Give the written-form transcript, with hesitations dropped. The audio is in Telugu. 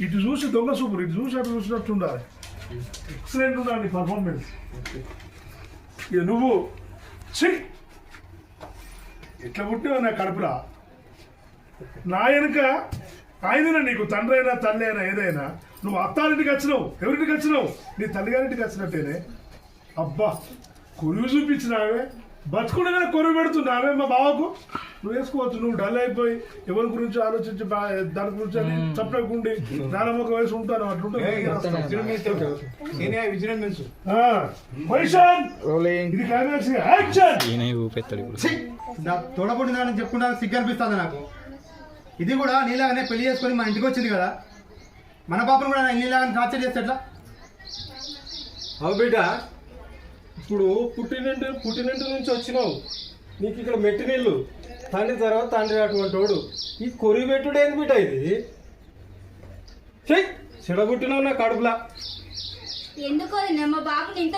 ఇటు చూసి దొంగ సూపర్, ఇటు చూసి అటు చూసినట్టు ఉండాలి. ఎక్సలెంట్ ఉండాలి నీ పర్ఫార్మెన్స్. ఇక నువ్వు ఎట్లా పుట్టినావు నా కడుపురా. నా వెనుక ఆయననా నీకు తండ్రి అయినా తల్లి అయినా ఏదైనా. నువ్వు అత్తారింటికి వచ్చినావు, ఎవరింటికి వచ్చినావు? నీ తల్లిగారింటికి వచ్చినట్టేనే. అబ్బా కొరువు చూపించినావే, బతుకుండగానే కొరువు పెడుతున్నావే మా బావకు. నువ్వు వేసుకోవచ్చు. నువ్వు డల్ అయిపోయి ఎవరి గురించి ఆలోచించి దాని గురించి అని చెప్పకుండి నానమ్మక వయసు ఉంటాను అట్లుంటుంది. తోడబుట్టిందని చెప్పుకుంటా సిగ్గు అనిపిస్తుంది నాకు. ఇది కూడా నీలాగానే పెళ్లి చేసుకొని మా ఇంటికి వచ్చింది కదా, మన పాపను కూడా నీలాగానే టార్చర్ చేస్తే ఎట్లా? అవు బిడ్డ, ఇప్పుడు పుట్టినింటి నుంచి వచ్చినావు, నీకు ఇక్కడ మెట్టి నీళ్ళు, తండ్రి తర్వాత తండ్రి అటువంటి వాడు. ఈ కొరి పెట్టుడు ఏంది బిడ్డ? ఇది చెడబుట్టినావు నా కడుపులా. ఎందుకో మా బాబుని ఇంత